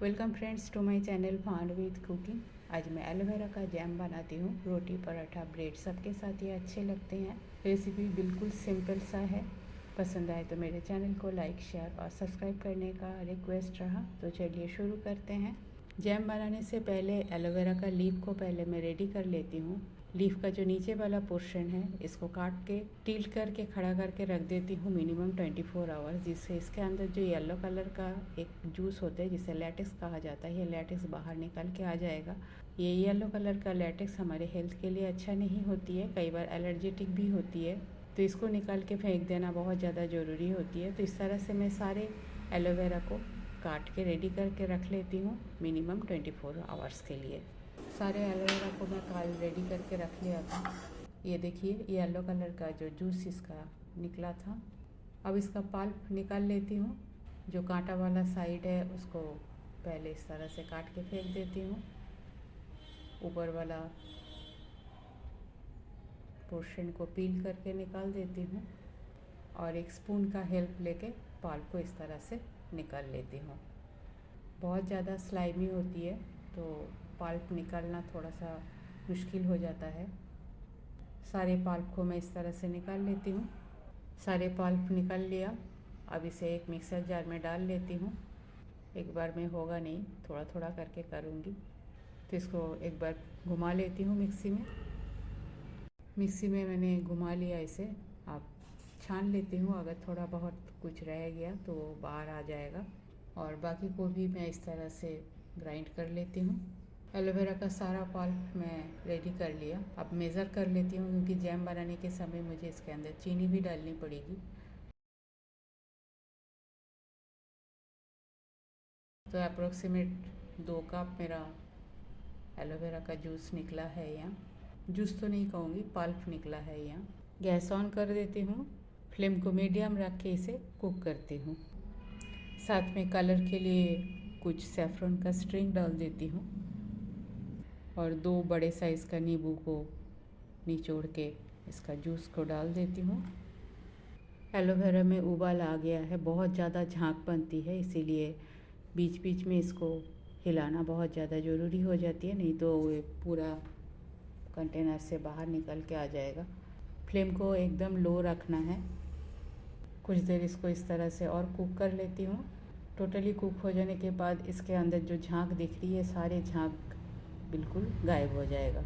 Welcome friends to my channel fun with cooking. आज मैं aloe vera का जैम बनाती हूँ। रोटी, पराठा, ब्रेड सबके साथ ये अच्छे लगते हैं। रेसिपी बिल्कुल सिंपल सा है। पसंद आए तो मेरे चैनल को लाइक, शेयर और सब्सक्राइब करने का रिक्वेस्ट रहा। तो चलिए शुरू करते हैं। जैम बनाने से पहले एलोवेरा का लीफ को पहले मैं रेडी कर लेती हूँ। लीफ का जो नीचे वाला पोर्शन है इसको काट के टिल्ट करके खड़ा करके रख देती हूँ मिनिमम 24 आवर्स, जिससे इसके अंदर जो येलो कलर का एक जूस होता है जिसे लैटेक्स कहा जाता है, ये लैटेक्स बाहर निकल के आ जाएगा। ये येलो कलर का लैटेक्स हमारे हेल्थ के लिए अच्छा नहीं होती है, कई बार एलर्जेटिक भी होती है, तो इसको निकाल के फेंक देना बहुत ज़्यादा ज़रूरी होती है। तो इस तरह से मैं सारे एलोवेरा को काट के रेडी करके रख लेती हूँ मिनिमम 24 आवर्स के लिए। सारे एलोवेरा को मैं काल रेडी करके रख लिया था। ये देखिए, ये येलो कलर का जो जूस इसका निकला था। अब इसका पल्प निकाल लेती हूँ। जो कांटा वाला साइड है उसको पहले इस तरह से काट के फेंक देती हूँ। ऊपर वाला पोर्शन को पील करके निकाल देती हूँ और एक स्पून का हेल्प लेके पल्प को इस तरह से निकाल लेती हूँ। बहुत ज़्यादा स्लाइमी होती है तो पल्प निकालना थोड़ा सा मुश्किल हो जाता है। सारे पल्प को मैं इस तरह से निकाल लेती हूँ। सारे पल्प निकाल लिया। अब इसे एक मिक्सर जार में डाल लेती हूँ। एक बार में होगा नहीं, थोड़ा थोड़ा करके करूँगी। तो इसको एक बार घुमा लेती हूँ मिक्सी में। मिक्सी में मैंने घुमा लिया इसे। अब छान लेती हूँ, अगर थोड़ा बहुत कुछ रह गया तो बाहर आ जाएगा। और बाकी को भी मैं इस तरह से ग्राइंड कर लेती हूँ। एलोवेरा का सारा पल्प मैं रेडी कर लिया। अब मेज़र कर लेती हूँ क्योंकि जैम बनाने के समय मुझे इसके अंदर चीनी भी डालनी पड़ेगी। तो अप्रोक्सीमेट 2 कप मेरा एलोवेरा का जूस निकला है यहाँ। जूस तो नहीं कहूँगी, पल्प निकला है यहाँ। गैस ऑन कर देती हूँ। फ्लेम को मीडियम रख के इसे कुक करती हूँ। साथ में कलर के लिए कुछ सैफरन का स्ट्रिंग डाल देती हूँ और 2 बड़े साइज़ का नींबू को निचोड़ के इसका जूस को डाल देती हूँ। एलोवेरा में उबाल आ गया है, बहुत ज़्यादा झाग बनती है, इसीलिए बीच बीच में इसको हिलाना बहुत ज़्यादा ज़रूरी हो जाती है, नहीं तो वो पूरा कंटेनर से बाहर निकल के आ जाएगा। फ्लेम को एकदम लो रखना है। कुछ देर इसको इस तरह से और कुक कर लेती हूँ। टोटली कुक हो जाने के बाद इसके अंदर जो झाग दिख रही है, सारे झाग बिल्कुल गायब हो जाएगा।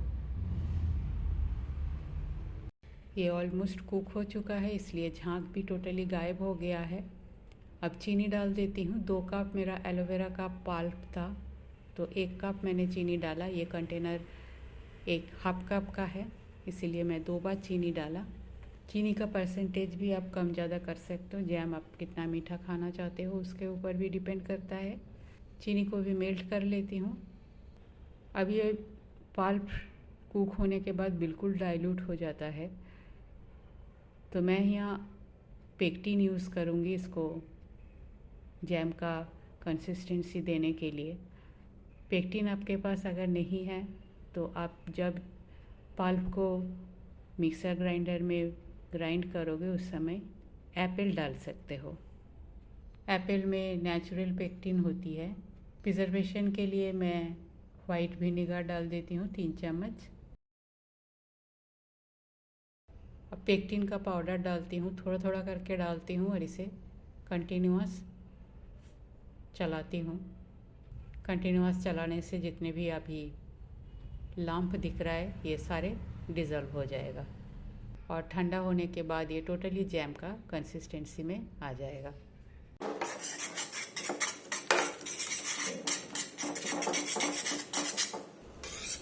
ये ऑलमोस्ट कुक हो चुका है, इसलिए झाग भी टोटली गायब हो गया है। अब चीनी डाल देती हूँ। 2 कप मेरा एलोवेरा का पल्प था तो 1 कप मैंने चीनी डाला। ये कंटेनर एक हाफ कप का है, इसीलिए मैं 2 बार चीनी डाला। चीनी का परसेंटेज भी आप कम ज़्यादा कर सकते हो, जैम आप कितना मीठा खाना चाहते हो उसके ऊपर भी डिपेंड करता है। चीनी को भी मेल्ट कर लेती हूँ। अब ये पल्प कुक होने के बाद बिल्कुल डाइल्यूट हो जाता है, तो मैं यहाँ पेक्टिन यूज़ करूँगी इसको जैम का कंसिस्टेंसी देने के लिए। पेक्टिन आपके पास अगर नहीं है तो आप जब पल्प को मिक्सर ग्राइंडर में ग्राइंड करोगे उस समय एप्पल डाल सकते हो। एप्पल में नेचुरल पेक्टिन होती है। प्रिजर्वेशन के लिए मैं वाइट विनेगर डाल देती हूँ 3 चम्मच। अब पेक्टिन का पाउडर डालती हूँ, थोड़ा थोड़ा करके डालती हूँ और इसे कंटिन्यूअस चलाती हूँ। कंटिन्यूअस चलाने से जितने भी अभी लम्प दिख रहा है ये सारे डिज़ोल्व हो जाएगा और ठंडा होने के बाद ये टोटली जैम का कंसिस्टेंसी में आ जाएगा।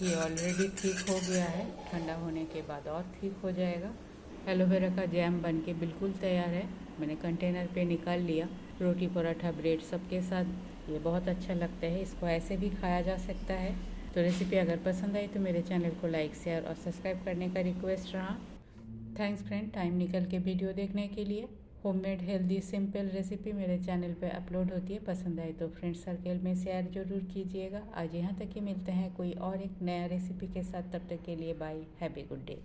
ये ऑलरेडी ठीक हो गया है, ठंडा होने के बाद और ठीक हो जाएगा। एलोवेरा का जैम बनके बिल्कुल तैयार है। मैंने कंटेनर पे निकाल लिया। रोटी, पराठा, ब्रेड सबके साथ ये बहुत अच्छा लगता है। इसको ऐसे भी खाया जा सकता है। तो रेसिपी अगर पसंद आई तो मेरे चैनल को लाइक, शेयर और सब्सक्राइब करने का रिक्वेस्ट रहा। थैंक्स फ्रेंड, टाइम निकल के वीडियो देखने के लिए। होममेड हेल्दी सिंपल रेसिपी मेरे चैनल पे अपलोड होती है। पसंद आए तो फ्रेंड सर्कल में शेयर ज़रूर कीजिएगा। आज यहाँ तक ही, मिलते हैं कोई और एक नया रेसिपी के साथ। तब तक के लिए bye, have a good day.